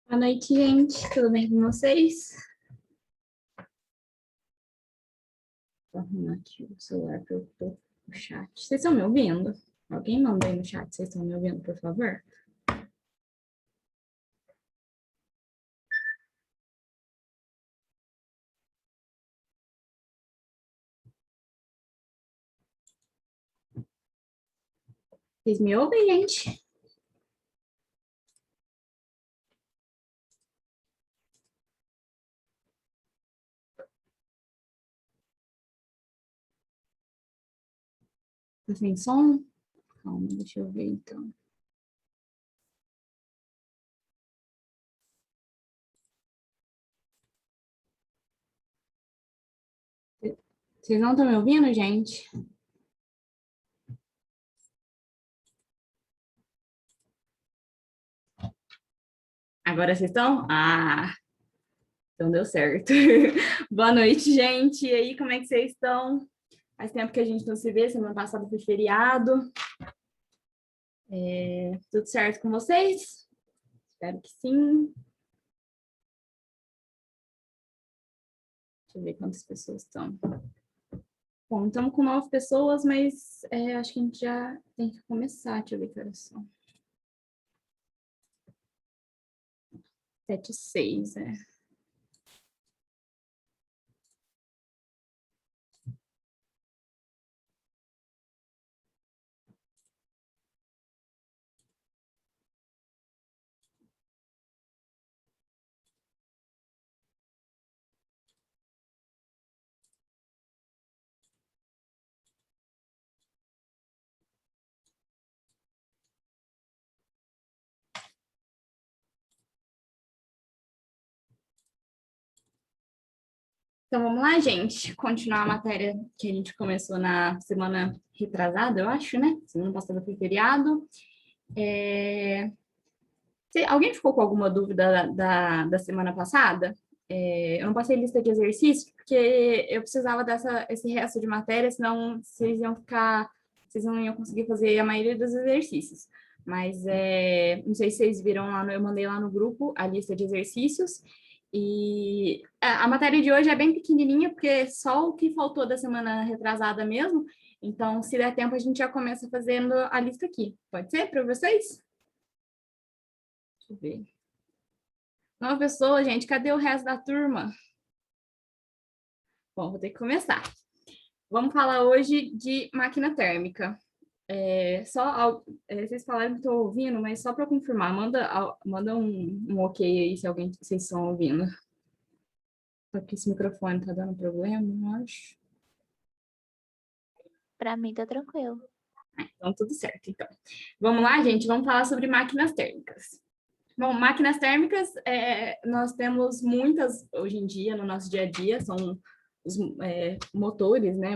Boa noite, gente. Tudo bem com vocês? Vou arrumar aqui o celular para eu pôr o chat. Vocês estão me ouvindo? Alguém manda aí no chat. Vocês estão me ouvindo, por favor? Vocês me ouvem, gente? Tá sem som? Calma, deixa eu ver então. Vocês não estão me ouvindo, gente? Agora vocês estão? Ah, então deu certo. Boa noite, gente. E aí, como é que vocês estão? Faz tempo que a gente não se vê, semana passada foi feriado. Tudo certo com vocês? Espero que sim. Deixa eu ver quantas pessoas estão. Bom, estamos com 9 pessoas, mas acho que a gente já tem que começar. Deixa eu ver que horas são. 7h06, Então, vamos lá, gente. Continuar a matéria que a gente começou na semana retrasada, eu acho, né? Semana passada foi feriado. Alguém ficou com alguma dúvida da semana passada? Eu não passei lista de exercícios, porque eu precisava esse resto de matéria, senão vocês não iam conseguir fazer a maioria dos exercícios. Mas não sei se vocês viram lá, eu mandei lá no grupo a lista de exercícios. E a matéria de hoje é bem pequenininha, porque só o que faltou da semana retrasada mesmo. Então, se der tempo, a gente já começa fazendo a lista aqui. Pode ser para vocês? Deixa eu ver. 9 pessoas, gente. Cadê o resto da turma? Bom, vou ter que começar. Vamos falar hoje de máquina térmica. Vocês falaram que estou ouvindo, mas só para confirmar, manda um ok aí se vocês estão ouvindo. Só que esse microfone tá dando problema, eu acho. Para mim tá tranquilo. Então, tudo certo, então. Vamos lá, gente, vamos falar sobre máquinas térmicas. Bom, máquinas térmicas, nós temos muitas hoje em dia, no nosso dia a dia, são os motores, né?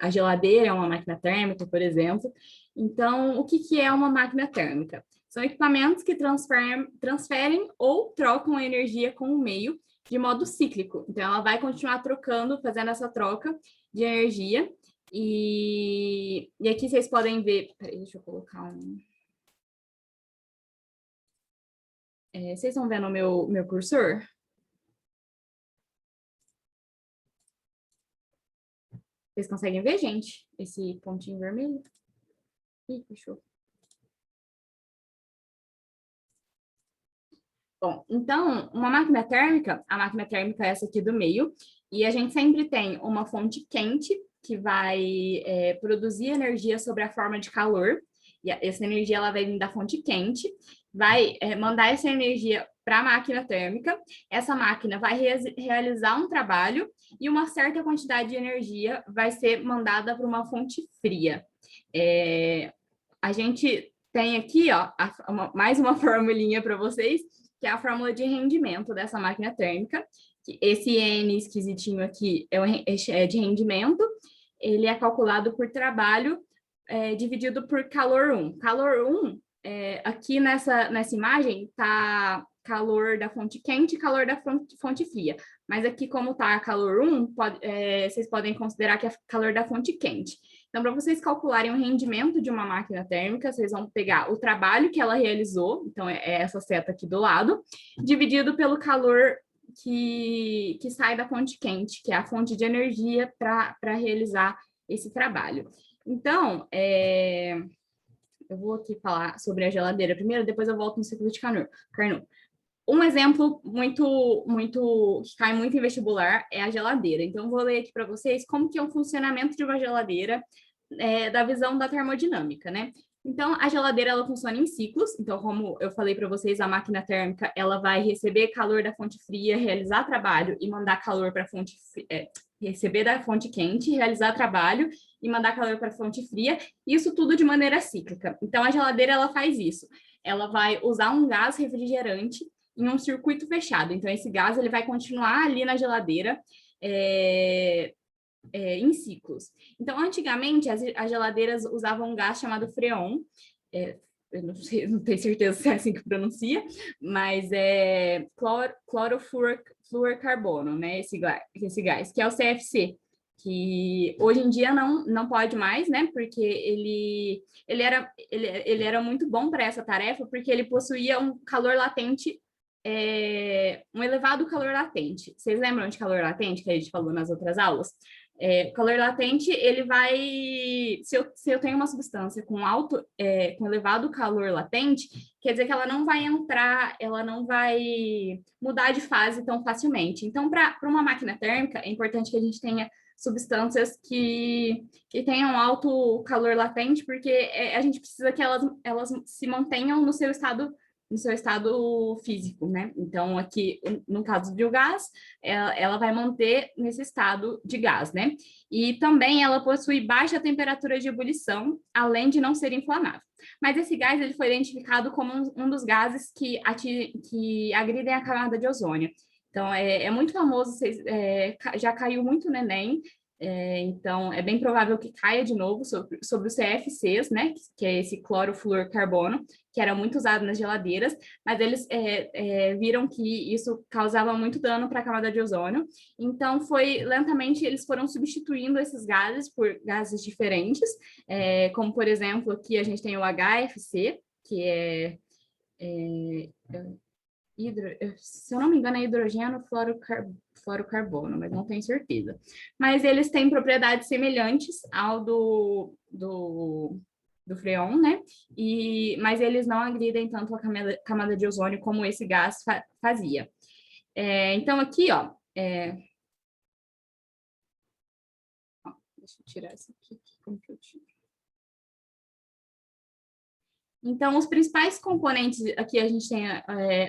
A geladeira é uma máquina térmica, por exemplo. Então, o que é uma máquina térmica? São equipamentos que transferem ou trocam energia com o meio de modo cíclico. Então, ela vai continuar trocando, fazendo essa troca de energia. E aqui vocês podem ver... Peraí, deixa eu colocar um... vocês estão vendo o meu cursor? Vocês conseguem ver, gente? Esse pontinho vermelho? Ih, fechou. Bom, então, a máquina térmica é essa aqui do meio, e a gente sempre tem uma fonte quente, que vai produzir energia sob a forma de calor, e essa energia ela vai vir da fonte quente, vai mandar essa energia para a máquina térmica, essa máquina vai realizar um trabalho, e uma certa quantidade de energia vai ser mandada para uma fonte fria. A gente tem aqui, ó, mais uma formulinha para vocês, que é a fórmula de rendimento dessa máquina térmica. Esse N esquisitinho aqui é de rendimento, ele é calculado por trabalho dividido por calor 1. Calor 1, aqui nessa imagem, está calor da fonte quente e calor da fonte fria. Mas aqui, como está calor 1, vocês podem considerar que é calor da fonte quente. Então, para vocês calcularem o rendimento de uma máquina térmica, vocês vão pegar o trabalho que ela realizou, então é essa seta aqui do lado, dividido pelo calor que sai da fonte quente, que é a fonte de energia para realizar esse trabalho. Então, eu vou aqui falar sobre a geladeira primeiro, depois eu volto no ciclo de Carnot. Um exemplo que cai muito em vestibular é a geladeira. Então, eu vou ler aqui para vocês como que é o funcionamento de uma geladeira da visão da termodinâmica, né? Então, a geladeira, ela funciona em ciclos. Então, como eu falei para vocês, a máquina térmica, ela vai receber calor da fonte fria, realizar trabalho e mandar calor para a fonte receber da fonte quente, realizar trabalho e mandar calor para a fonte fria. Isso tudo de maneira cíclica. Então, a geladeira, ela faz isso. Ela vai usar um gás refrigerante em um circuito fechado. Então, esse gás ele vai continuar ali na geladeira em ciclos. Então, antigamente, as geladeiras usavam um gás chamado freon. Eu não tenho certeza se é assim que pronuncia, mas é clorofluorcarbono, né? Esse gás, que é o CFC, que hoje em dia não pode mais, né? Porque ele era muito bom para essa tarefa, porque ele possuía um calor latente, um elevado calor latente. Vocês lembram de calor latente que a gente falou nas outras aulas? Calor latente, ele vai... Se eu tenho uma substância com com elevado calor latente, quer dizer que ela não vai entrar, ela não vai mudar de fase tão facilmente. Então, para uma máquina térmica, é importante que a gente tenha substâncias que tenham alto calor latente, porque a gente precisa que elas se mantenham no seu estado físico, né? Então, aqui, no caso do gás, ela vai manter nesse estado de gás, né? E também ela possui baixa temperatura de ebulição, além de não ser inflamável. Mas esse gás ele foi identificado como um dos gases que agridem a camada de ozônio. Então, é muito famoso, já caiu muito no Enem, então é bem provável que caia de novo sobre os CFCs, né? Que é esse clorofluorcarbono, que era muito usado nas geladeiras, mas eles viram que isso causava muito dano para a camada de ozônio. Então, lentamente, eles foram substituindo esses gases por gases diferentes, como, por exemplo, aqui a gente tem o HFC, que se eu não me engano, é hidrogênio fluorocarbono, mas não tenho certeza. Mas eles têm propriedades semelhantes ao do freon, né? Mas eles não agridem tanto a camada de ozônio como esse gás fazia. Então, aqui, ó, deixa eu tirar isso aqui. Como que eu tiro? Então, os principais componentes, aqui a gente tem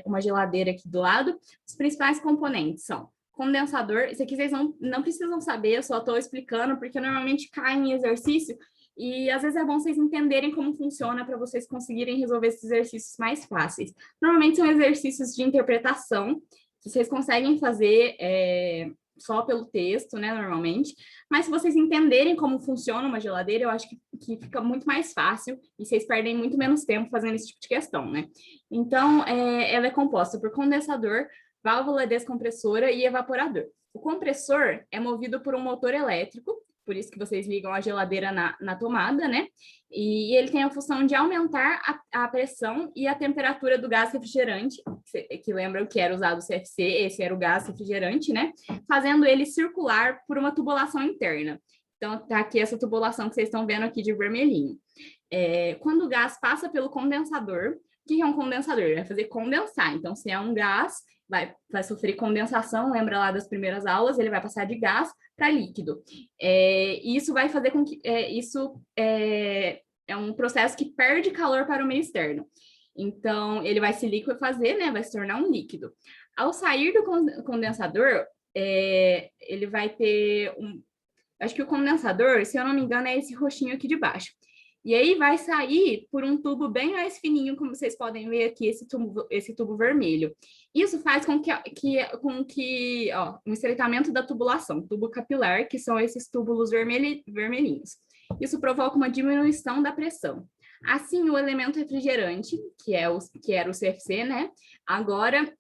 uma geladeira aqui do lado, os principais componentes são condensador, isso aqui vocês não precisam saber, eu só estou explicando, porque normalmente cai em exercício, e às vezes é bom vocês entenderem como funciona para vocês conseguirem resolver esses exercícios mais fáceis. Normalmente são exercícios de interpretação, que vocês conseguem fazer só pelo texto, né, normalmente. Mas se vocês entenderem como funciona uma geladeira, eu acho que fica muito mais fácil e vocês perdem muito menos tempo fazendo esse tipo de questão, né? Então, ela é composta por condensador, válvula descompressora e evaporador. O compressor é movido por um motor elétrico, por isso que vocês ligam a geladeira na tomada, né? E ele tem a função de aumentar a pressão e a temperatura do gás refrigerante, que lembram que era usado o CFC, esse era o gás refrigerante, né? Fazendo ele circular por uma tubulação interna. Então, tá aqui essa tubulação que vocês estão vendo aqui de vermelhinho. Quando o gás passa pelo condensador, o que é um condensador? Ele vai fazer condensar. Então, se é um gás, vai sofrer condensação, lembra lá das primeiras aulas, ele vai passar de gás para líquido. Isso vai fazer com que... isso é um processo que perde calor para o meio externo. Então, ele vai se liquefazer, né? Vai se tornar um líquido. Ao sair do condensador, ele vai ter acho que o condensador, se eu não me engano, é esse roxinho aqui de baixo. E aí vai sair por um tubo bem mais fininho, como vocês podem ver aqui, esse tubo vermelho. Isso faz com que um estreitamento da tubulação, tubo capilar, que são esses túbulos vermelhinhos. Isso provoca uma diminuição da pressão. Assim, o elemento refrigerante, que era o CFC, né? Agora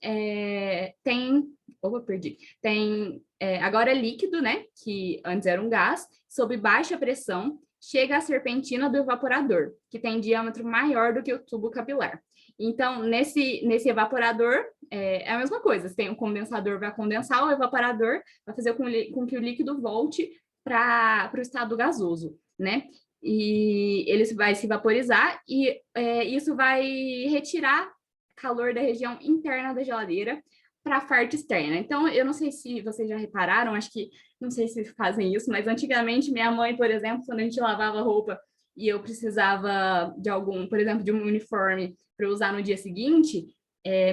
agora é líquido, né? Que antes era um gás, sob baixa pressão, chega à serpentina do evaporador, que tem diâmetro maior do que o tubo capilar. Então, nesse evaporador, é a mesma coisa. Você tem o condensador, vai condensar, o evaporador vai fazer com que o líquido volte para o estado gasoso, né? E ele vai se vaporizar e isso vai retirar calor da região interna da geladeira para a parte externa. Então, eu não sei se vocês já repararam, acho que, não sei se fazem isso, mas antigamente minha mãe, por exemplo, quando a gente lavava roupa e eu precisava de algum, por exemplo, de um uniforme para usar no dia seguinte,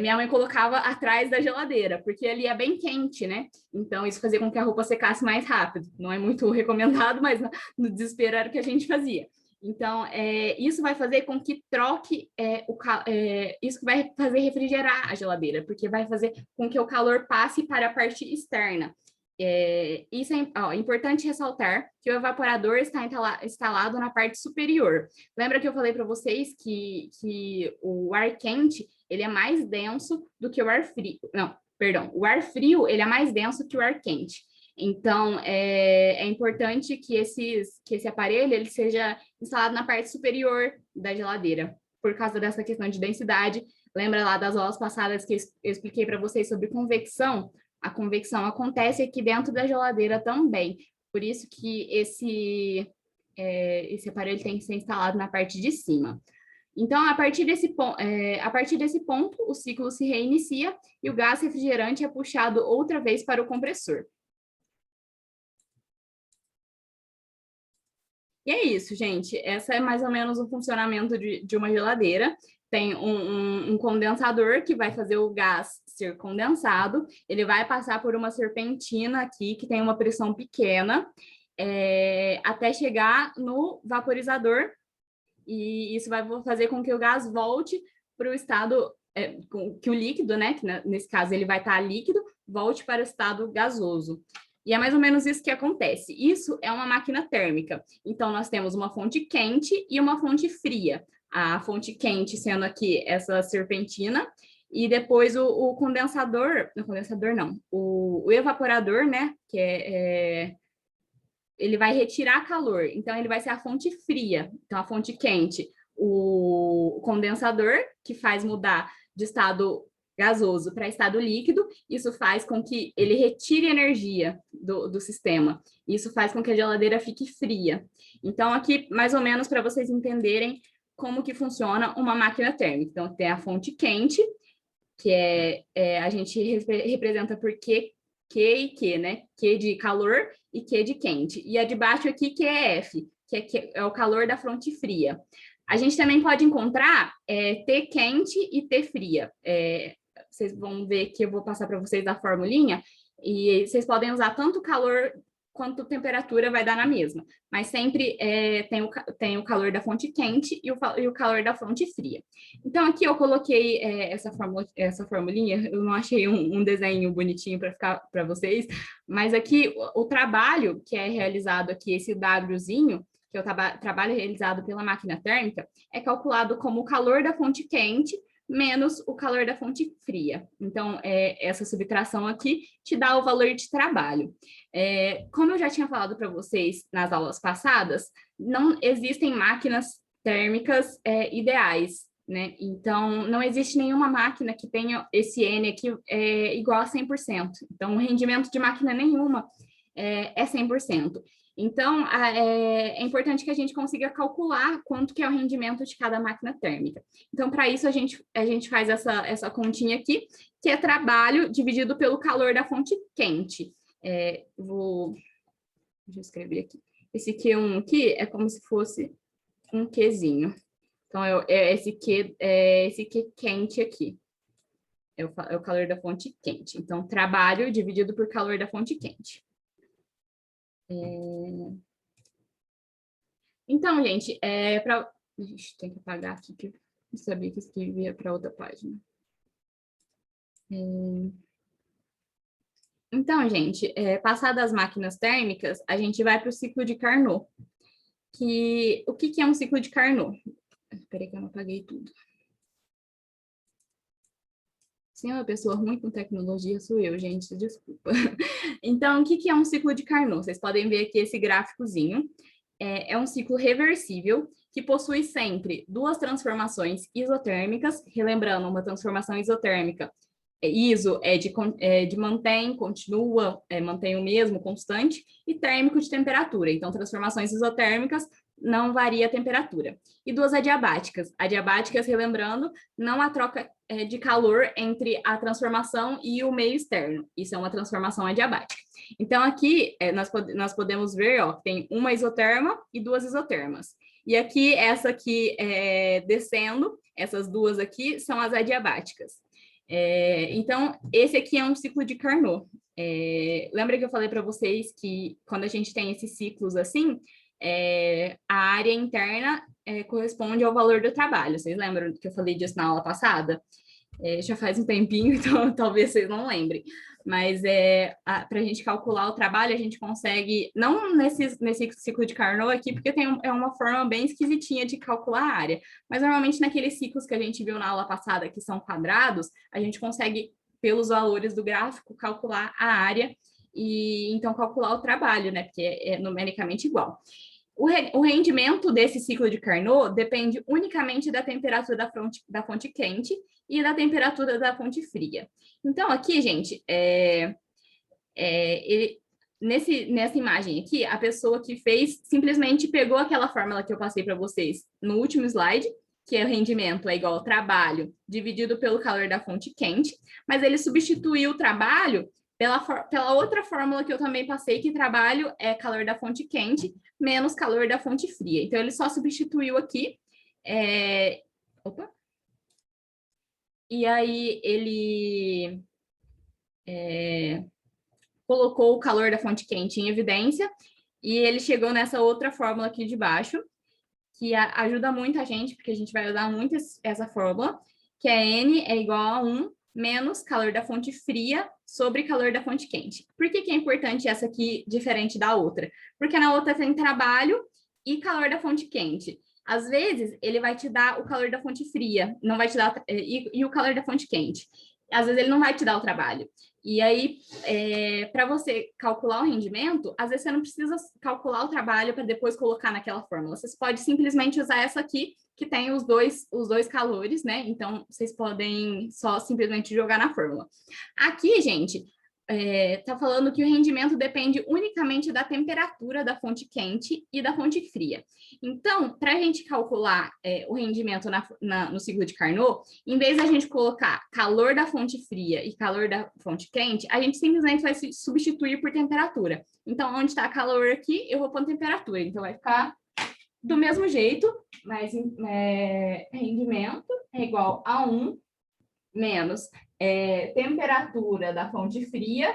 minha mãe colocava atrás da geladeira, porque ali é bem quente, né? Então, isso fazia com que a roupa secasse mais rápido. Não é muito recomendado, mas no desespero era o que a gente fazia. Então, isso vai fazer com que troque, isso que vai fazer refrigerar a geladeira, porque vai fazer com que o calor passe para a parte externa. Isso é importante ressaltar que o evaporador está instalado na parte superior. Lembra que eu falei para vocês que o ar quente ele é mais denso do que o ar frio. Não, perdão, o ar frio ele é mais denso que o ar quente. Então, é importante que esse aparelho ele seja instalado na parte superior da geladeira, por causa dessa questão de densidade. Lembra lá das aulas passadas que eu expliquei para vocês sobre convecção? A convecção acontece aqui dentro da geladeira também. Por isso que esse aparelho tem que ser instalado na parte de cima. Então, a partir desse ponto, o ciclo se reinicia e o gás refrigerante é puxado outra vez para o compressor. E é isso, gente. Essa é mais ou menos o funcionamento de uma geladeira. Tem um condensador que vai fazer o gás ser condensado. Ele vai passar por uma serpentina aqui, que tem uma pressão pequena, até chegar no vaporizador. E isso vai fazer com que o gás volte para o estado, que o líquido, né, que nesse caso ele vai estar líquido, volte para o estado gasoso. E é mais ou menos isso que acontece. Isso é uma máquina térmica. Então, nós temos uma fonte quente e uma fonte fria. A fonte quente sendo aqui essa serpentina, e depois o condensador, não, condensador não, o evaporador, né, que ele vai retirar calor. Então, ele vai ser a fonte fria. Então, a fonte quente, o condensador, que faz mudar de estado gasoso para estado líquido, isso faz com que ele retire energia do sistema. Isso faz com que a geladeira fique fria. Então, aqui, mais ou menos, para vocês entenderem como que funciona uma máquina térmica. Então, tem a fonte quente, que a gente representa por Q e Q, né? Q de calor e Q de quente. E a de baixo aqui, que é F, que é o calor da fonte fria. A gente também pode encontrar T quente e T fria. Vocês vão ver que eu vou passar para vocês a formulinha, e vocês podem usar tanto calor quanto temperatura vai dar na mesma, mas sempre tem o calor da fonte quente e o calor da fonte fria. Então, aqui eu coloquei essa formulinha, eu não achei um desenho bonitinho para ficar para vocês, mas aqui o trabalho que é realizado aqui, esse Wzinho, que é o trabalho realizado pela máquina térmica, é calculado como o calor da fonte quente menos o calor da fonte fria. Então, essa subtração aqui te dá o valor de trabalho. Como eu já tinha falado para vocês nas aulas passadas, não existem máquinas térmicas ideais, né? Então, não existe nenhuma máquina que tenha esse N aqui igual a 100%. Então, o rendimento de máquina nenhuma é 100%. Então, é importante que a gente consiga calcular quanto que é o rendimento de cada máquina térmica. Então, para isso, a gente faz essa continha aqui, que é trabalho dividido pelo calor da fonte quente. Deixa eu escrever aqui. Esse Q1 aqui é como se fosse um Qzinho. Então, esse Q quente aqui. É o calor da fonte quente. Então, trabalho dividido por calor da fonte quente. Então, gente, tem que apagar aqui, que eu não sabia que escrevia para outra página. Então, gente, passadas as máquinas térmicas, a gente vai para o ciclo de Carnot. O que é um ciclo de Carnot? Espera aí que eu não apaguei tudo. Se é uma pessoa ruim com tecnologia, sou eu, gente, desculpa. Então, o que é um ciclo de Carnot? Vocês podem ver aqui esse gráficozinho. é um ciclo reversível que possui sempre duas transformações isotérmicas, relembrando, uma transformação isotérmica, iso de mantém, continua, mantém o mesmo, constante, e térmico de temperatura. Então, transformações isotérmicas não varia a temperatura. E duas adiabáticas. Adiabáticas, relembrando, não há troca de calor entre a transformação e o meio externo. Isso é uma transformação adiabática. Então, aqui nós podemos ver, ó, que tem uma isoterma e duas isotermas. E aqui, essa aqui descendo, essas duas aqui são as adiabáticas. Então, esse aqui é um ciclo de Carnot. Lembra que eu falei para vocês que quando a gente tem esses ciclos assim, a área interna corresponde ao valor do trabalho. Vocês lembram que eu falei disso na aula passada? Já faz um tempinho, então talvez vocês não lembrem. Mas para a gente calcular o trabalho, a gente consegue, não nesse ciclo de Carnot aqui, porque é uma forma bem esquisitinha de calcular a área, mas normalmente naqueles ciclos que a gente viu na aula passada, que são quadrados, a gente consegue, pelos valores do gráfico, calcular a área e então calcular o trabalho, né? Porque é numericamente igual. O rendimento desse ciclo de Carnot depende unicamente da temperatura da fonte quente e da temperatura da fonte fria. Então, aqui, gente, nessa imagem aqui, a pessoa que fez simplesmente pegou aquela fórmula que eu passei para vocês no último slide, que é o rendimento é igual ao trabalho dividido pelo calor da fonte quente, mas ele substituiu o trabalho pela outra fórmula que eu também passei, que trabalho é calor da fonte quente menos calor da fonte fria. Então, ele só substituiu aqui. Opa! E aí, ele colocou o calor da fonte quente em evidência e ele chegou nessa outra fórmula aqui de baixo, que ajuda muito a gente, porque a gente vai usar muito essa fórmula, que é N é igual a 1 menos calor da fonte fria sobre calor da fonte quente. Por que é importante essa aqui, diferente da outra? Porque na outra tem trabalho e calor da fonte quente. Às vezes, ele vai te dar o calor da fonte fria, não vai te dar e o calor da fonte quente. Às vezes, ele não vai te dar o trabalho. E aí, para você calcular o rendimento, às vezes você não precisa calcular o trabalho para depois colocar naquela fórmula. Você pode simplesmente usar essa aqui, que tem os dois calores, né? Então, vocês podem só simplesmente jogar na fórmula. Aqui, gente, tá falando que o rendimento depende unicamente da temperatura da fonte quente e da fonte fria. Então, para a gente calcular o rendimento no ciclo de Carnot, em vez da gente colocar calor da fonte fria e calor da fonte quente, a gente simplesmente vai se substituir por temperatura. Então, onde está calor aqui, eu vou pôr temperatura. Então, vai ficar do mesmo jeito, mas rendimento é igual a 1 menos temperatura da fonte fria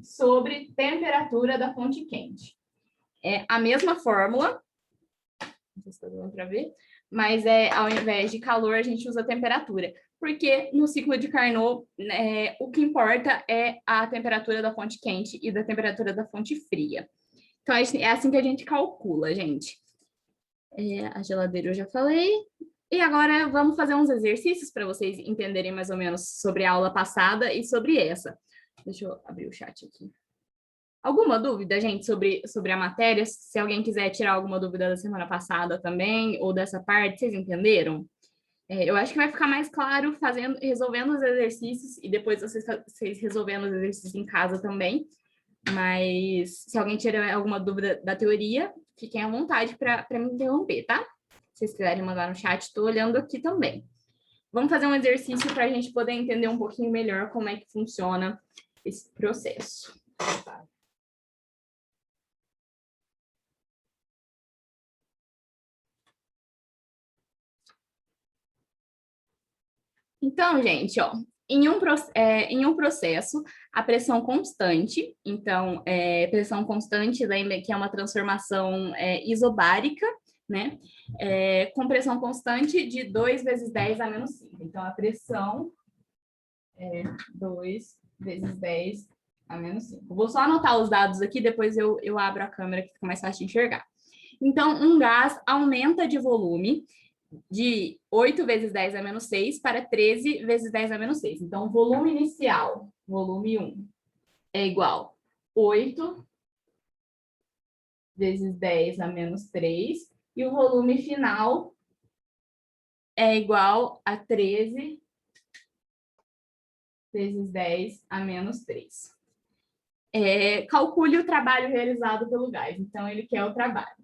sobre temperatura da fonte quente. É a mesma fórmula, não sei se está dando para ver, mas ao invés de calor, a gente usa temperatura, porque no ciclo de Carnot, o que importa é a temperatura da fonte quente e da temperatura da fonte fria. Então, é assim que a gente calcula, gente. A geladeira eu já falei. E agora vamos fazer uns exercícios para vocês entenderem mais ou menos sobre a aula passada e sobre essa. Deixa eu abrir o chat aqui. Alguma dúvida, gente, sobre a matéria? Se alguém quiser tirar alguma dúvida da semana passada também, ou dessa parte, vocês entenderam? Eu acho que vai ficar mais claro resolvendo os exercícios e depois vocês resolvendo os exercícios em casa também. Mas se alguém tiver alguma dúvida da teoria, fiquem à vontade para me interromper, tá? Se vocês quiserem mandar no chat, estou olhando aqui também. Vamos fazer um exercício para a gente poder entender um pouquinho melhor como é que funciona esse processo. Então, gente, ó, em um processo, a pressão constante, então, pressão constante, lembra que é uma transformação isobárica, né? Com pressão constante de 2 vezes 10 a menos 5. Então, a pressão é 2 vezes 10 a menos 5. Vou só anotar os dados aqui, depois eu abro a câmera que fica mais fácil de enxergar. Então, um gás aumenta de volume de 8 vezes 10 a menos 6 para 13 vezes 10 a menos 6. Então, o volume inicial, volume 1, é igual a 8 vezes 10 a menos 3. E o volume final é igual a 13 vezes 10 a menos 3. Calcule o trabalho realizado pelo gás. Então, ele quer o trabalho.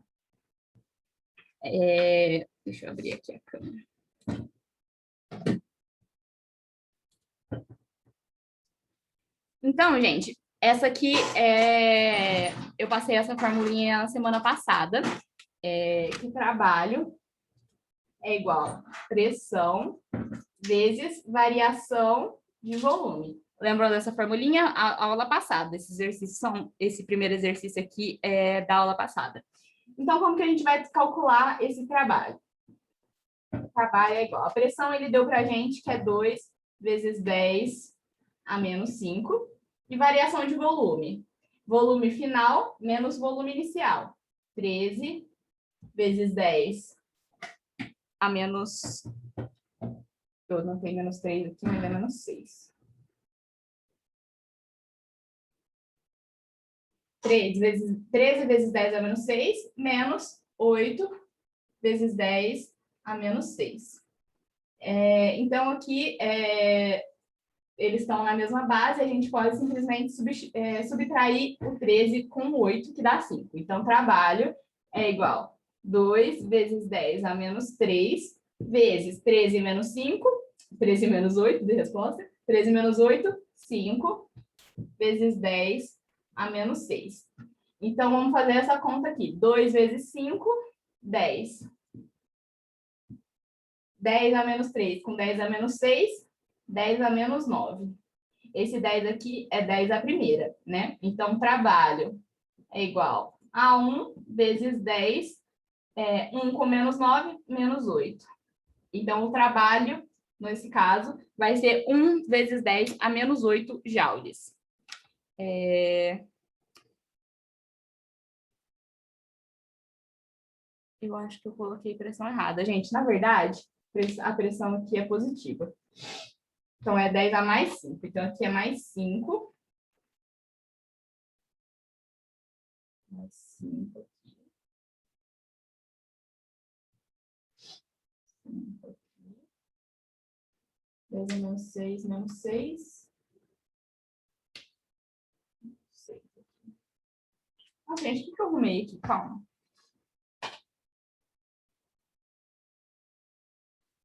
Deixa eu abrir aqui a câmera. Então, gente, essa aqui eu passei essa formulinha na semana passada, que o trabalho é igual a pressão vezes variação de volume. Lembrou dessa formulinha? A aula passada, esse primeiro exercício aqui é da aula passada. Então, como que a gente vai calcular esse trabalho? O trabalho é igual. A pressão ele deu para a gente que é 2 vezes 10 a menos 5. E variação de volume. Volume final menos volume inicial. 13 vezes 10 a menos... Eu não tenho menos 3 aqui, mas é menos 6. 13 vezes 10 a menos 6, menos 8 vezes 10 a menos 6. Então, aqui, eles estão na mesma base, a gente pode simplesmente subtrair o 13 com o 8, que dá 5. Então, trabalho é igual a 2 vezes 10 a menos 3, vezes 13 menos 5, 13 menos 8, de resposta, 13 menos 8, 5, vezes 10 a menos 6. Então, vamos fazer essa conta aqui. 2 vezes 5, 10. 10 a menos 3 com 10 a menos 6, 10 a menos 9. Esse 10 aqui é 10 a primeira, né? Então, trabalho é igual a 1 vezes 10, 1 com menos 9, menos 8. Então, o trabalho, nesse caso, vai ser 1 vezes 10 a menos 8 joules. Eu acho que eu coloquei pressão errada. Gente, na verdade, a pressão aqui é positiva. Então, é 10 a mais 5. Então, aqui é mais 5. Mais 5 aqui. 5 aqui. 10 a menos 6, menos 6. 6 aqui. Ah, gente, o que eu arrumei aqui? Calma.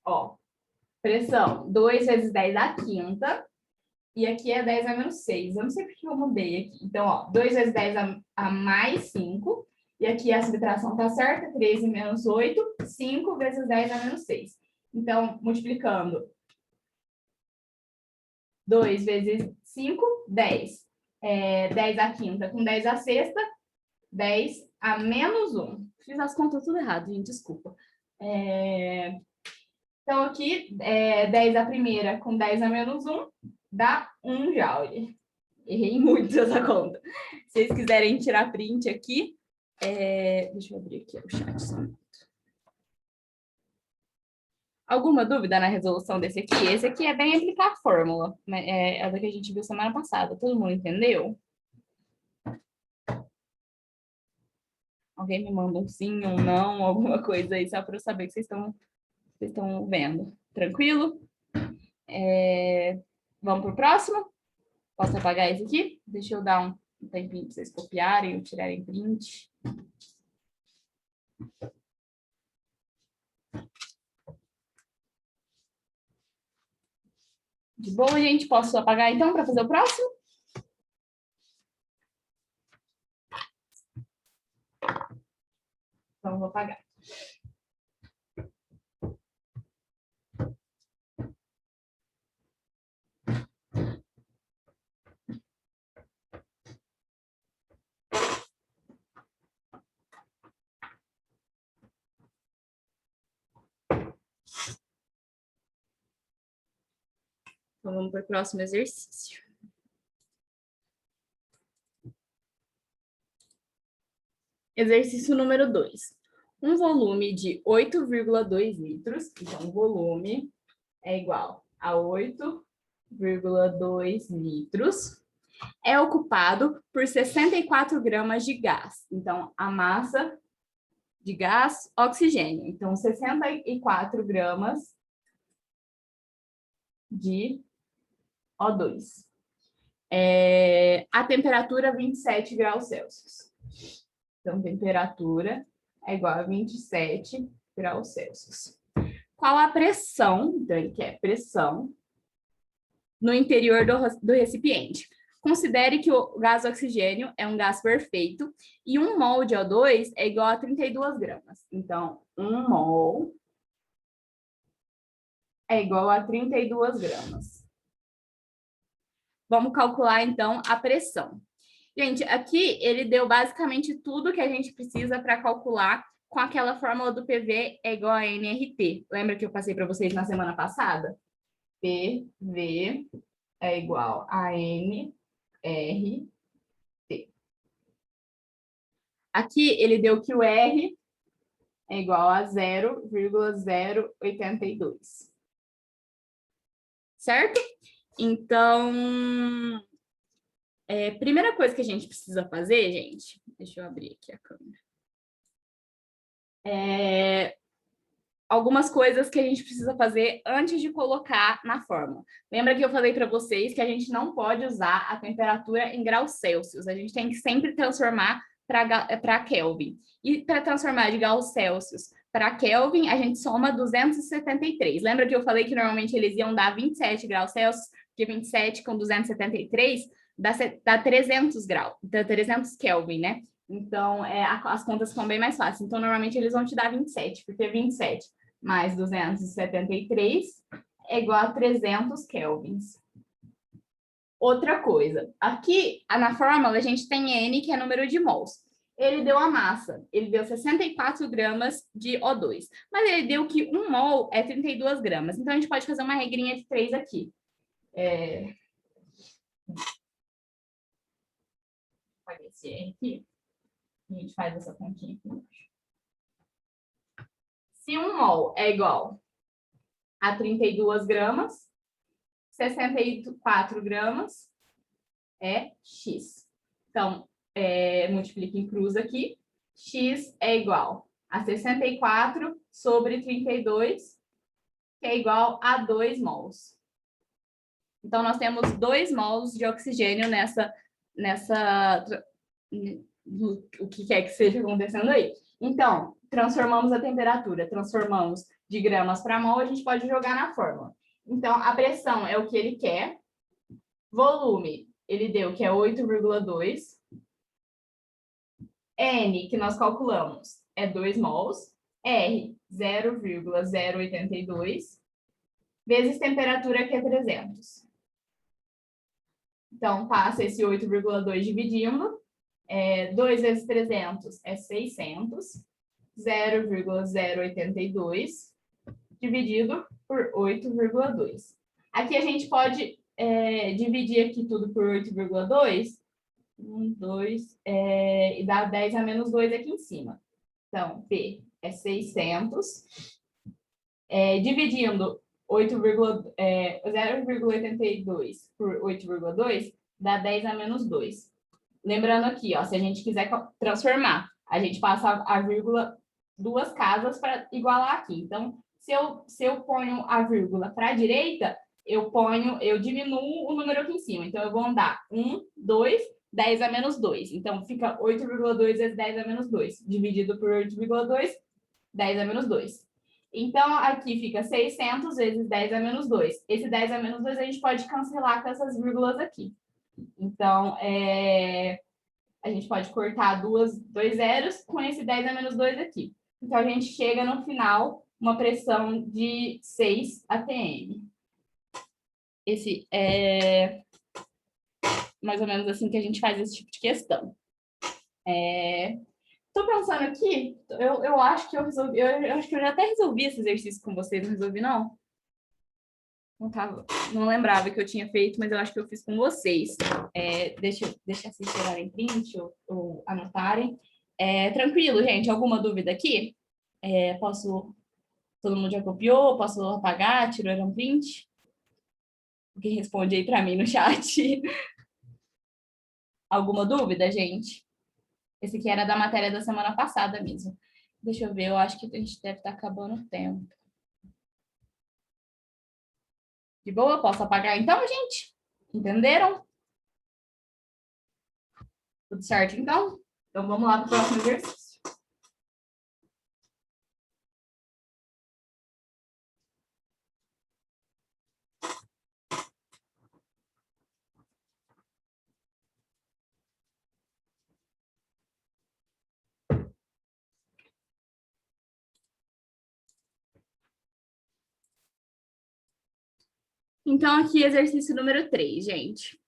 Ó, pressão 2 vezes 10 à quinta. E aqui é 10 a menos 6. Eu não sei porque eu mudei aqui. Então, ó, 2 vezes 10 a mais 5. E aqui a subtração tá certa. 13 menos 8. 5 vezes 10 a menos 6. Então, multiplicando 2 vezes 5, 10. 10 à quinta com 10 à sexta. 10 a menos 1. Fiz as contas tudo errado, gente, desculpa. Então, aqui, 10 à primeira com 10 a menos 1, dá 1 joule. Errei muito essa conta. Se vocês quiserem tirar print aqui, deixa eu abrir aqui o chat só. Alguma dúvida na resolução desse aqui? Esse aqui é bem aplicar a fórmula, né? É da que a gente viu semana passada. Todo mundo entendeu? Alguém me manda um sim, um não, alguma coisa aí, só para eu saber que vocês estão vendo. Tranquilo? Vamos para o próximo? Posso apagar esse aqui? Deixa eu dar um tempinho para vocês copiarem ou tirarem print. De boa, gente? Posso apagar então para fazer o próximo? Então, vou apagar. Então, vamos para o próximo exercício. Exercício número 2. Um volume de 8,2 litros, então o volume é igual a 8,2 litros, é ocupado por 64 gramas de gás. Então, a massa de gás, oxigênio. Então, 64 gramas de O2. A temperatura, 27 graus Celsius. Então, temperatura é igual a 27 graus Celsius. Qual a pressão? Então, ele quer pressão no interior do recipiente. Considere que o gás oxigênio é um gás perfeito e 1 mol de O2 é igual a 32 gramas. Então, 1 mol é igual a 32 gramas. Vamos calcular, então, a pressão. Gente, aqui ele deu basicamente tudo que a gente precisa para calcular com aquela fórmula do PV é igual a nRT. Lembra que eu passei para vocês na semana passada? PV é igual a nRT. Aqui ele deu que o R é igual a 0,082. Certo? Então, primeira coisa que a gente precisa fazer, gente, deixa eu abrir aqui a câmera. Algumas coisas que a gente precisa fazer antes de colocar na fórmula. Lembra que eu falei para vocês que a gente não pode usar a temperatura em graus Celsius. A gente tem que sempre transformar para Kelvin. E para transformar de graus Celsius para Kelvin, a gente soma 273. Lembra que eu falei que normalmente eles iam dar 27 graus Celsius, porque 27 com 273 dá 300 graus, dá 300 Kelvin, né? Então, as contas ficam bem mais fáceis. Então, normalmente, eles vão te dar 27, porque 27 mais 273 é igual a 300 kelvins. Outra coisa, aqui na fórmula a gente tem N, que é número de mols. Ele deu a massa, ele deu 64 gramas de O2, mas ele deu que 1 mol é 32 gramas. Então, a gente pode fazer uma regrinha de 3 aqui. Apagar esse R aqui. A gente faz essa continha aqui embaixo. Se 1 mol é igual a 32 gramas, 64 gramas é X. Então, multiplica em cruz aqui. X é igual a 64 sobre 32, que é igual a 2 mols. Então, nós temos 2 mols de oxigênio o que quer que seja acontecendo aí. Então, transformamos a temperatura, transformamos de gramas para mol, a gente pode jogar na fórmula. Então, a pressão é o que ele quer. Volume, ele deu que é 8,2. N, que nós calculamos, é 2 mols. R, 0,082. Vezes temperatura, que é 300. Então, passa esse 8,2 dividindo. 2 vezes 300 é 600, 0,082 dividido por 8,2. Aqui a gente pode dividir aqui tudo por 8,2, 1, 2, e dar 10 a menos 2 aqui em cima. Então, P é 600, dividindo 0,82 por 8,2, dá 10 a menos 2. Lembrando aqui, ó, se a gente quiser transformar, a gente passa a vírgula 2 casas para igualar aqui. Então, se eu ponho a vírgula para a direita, eu diminuo o número aqui em cima. Então, eu vou andar 1, 2, 10 a menos 2. Então, fica 8,2 vezes 10 a menos 2. Dividido por 8,2, 10 a menos 2. Então, aqui fica 600 vezes 10 a menos 2. Esse 10 a menos 2 a gente pode cancelar com essas vírgulas aqui. Então, a gente pode cortar dois zeros com esse 10 a menos 2 aqui. Então, a gente chega no final, uma pressão de 6 atm. Esse é mais ou menos assim que a gente faz esse tipo de questão. Estou pensando aqui, eu acho que eu resolvi, eu acho que eu já até resolvi esse exercício com vocês, não resolvi, não? Não lembrava que eu tinha feito, mas eu acho que eu fiz com vocês. Deixa vocês tirarem print ou anotarem. Tranquilo, gente? Alguma dúvida aqui? Todo mundo já copiou? Posso apagar? Tiraram print? Alguém responde aí para mim no chat. Alguma dúvida, gente? Esse aqui era da matéria da semana passada mesmo. Deixa eu ver, eu acho que a gente deve estar acabando o tempo. De boa? Posso apagar então, gente? Entenderam? Tudo certo, então? Então, vamos lá para o próximo exercício. Então, aqui, exercício número 3, gente.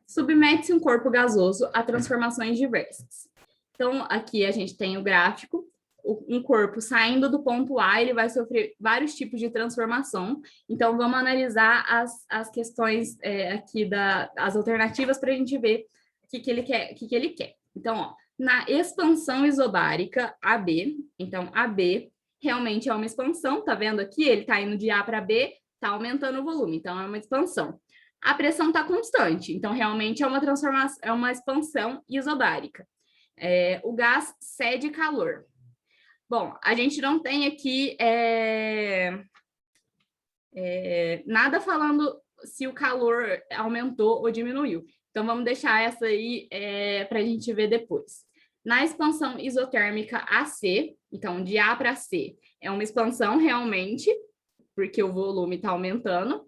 Submete-se um corpo gasoso a transformações diversas. Então, aqui a gente tem o gráfico, um corpo saindo do ponto A, ele vai sofrer vários tipos de transformação. Então, vamos analisar as questões aqui, as alternativas para a gente ver o que ele quer. Então, ó, na expansão isobárica AB, então AB realmente é uma expansão, tá vendo aqui? Ele está indo de A para B, está aumentando o volume, então é uma expansão. A pressão está constante, então realmente é uma transformação, é uma expansão isobárica. O gás cede calor. Bom, a gente não tem aqui nada falando se o calor aumentou ou diminuiu. Então, vamos deixar essa aí para a gente ver depois. Na expansão isotérmica AC, então de A para C, é uma expansão realmente, porque o volume está aumentando.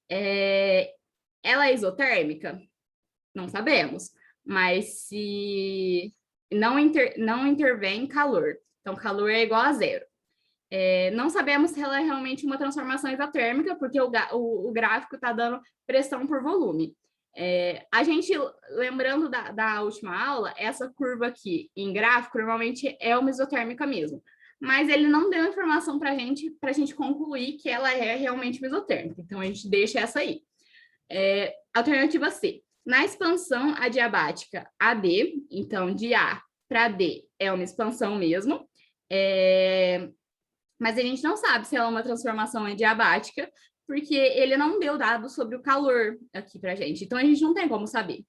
Ela é isotérmica? Não sabemos, mas se não intervém calor, então calor é igual a zero. Não sabemos se ela é realmente uma transformação isotérmica, porque o gráfico está dando pressão por volume. A gente, lembrando da última aula, essa curva aqui em gráfico normalmente é uma isotérmica mesmo, mas ele não deu informação para a gente concluir que ela é realmente uma isotérmica, então a gente deixa essa aí. Alternativa C. Na expansão adiabática AD, então de A para D é uma expansão mesmo, mas a gente não sabe se ela é uma transformação adiabática, porque ele não deu dados sobre o calor aqui para a gente, então a gente não tem como saber.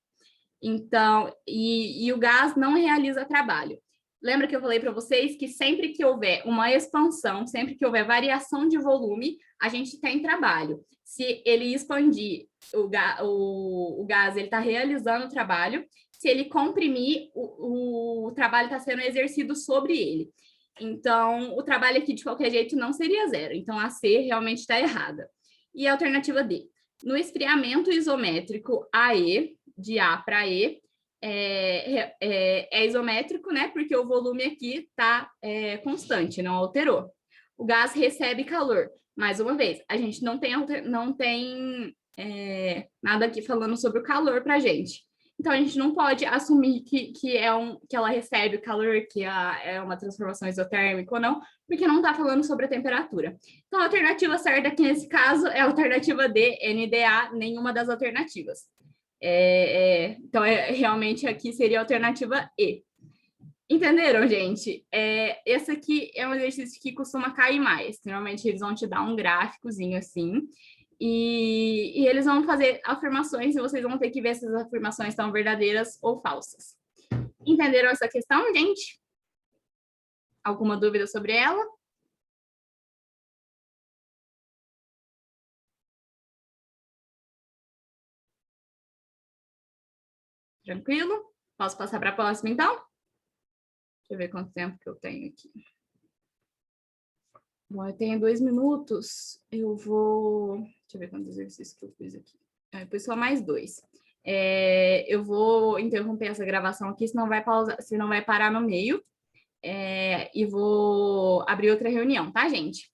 Então, e o gás não realiza trabalho. Lembra que eu falei para vocês que sempre que houver uma expansão, sempre que houver variação de volume, a gente tem trabalho. Se ele expandir, o gás ele está realizando o trabalho. Se ele comprimir, o trabalho está sendo exercido sobre ele. Então, o trabalho aqui, de qualquer jeito, não seria zero. Então, a C realmente está errada. E a alternativa D. No esfriamento isométrico AE, de A para E, é isométrico, né? Porque o volume aqui está constante, não alterou. O gás recebe calor. Mais uma vez, a gente não tem nada aqui falando sobre o calor para a gente. Então, a gente não pode assumir que ela recebe calor, que é uma transformação isotérmica ou não, porque não está falando sobre a temperatura. Então, a alternativa certa aqui nesse caso é a alternativa D, NDA, nenhuma das alternativas. Então, realmente aqui seria a alternativa E. Entenderam, gente? Esse aqui é um exercício que costuma cair mais. Normalmente eles vão te dar um gráficozinho assim, e eles vão fazer afirmações e vocês vão ter que ver se essas afirmações são verdadeiras ou falsas. Entenderam essa questão, gente? Alguma dúvida sobre ela? Tranquilo? Posso passar para a próxima, então? Deixa eu ver quanto tempo que eu tenho aqui. Bom, eu tenho 2 minutos. Eu vou... Deixa eu ver quantos exercícios que eu fiz aqui. Depois só mais 2. Eu vou interromper essa gravação aqui, senão vai pausar, senão vai parar no meio. E vou abrir outra reunião, tá, gente?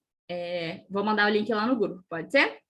Vou mandar o link lá no grupo, pode ser?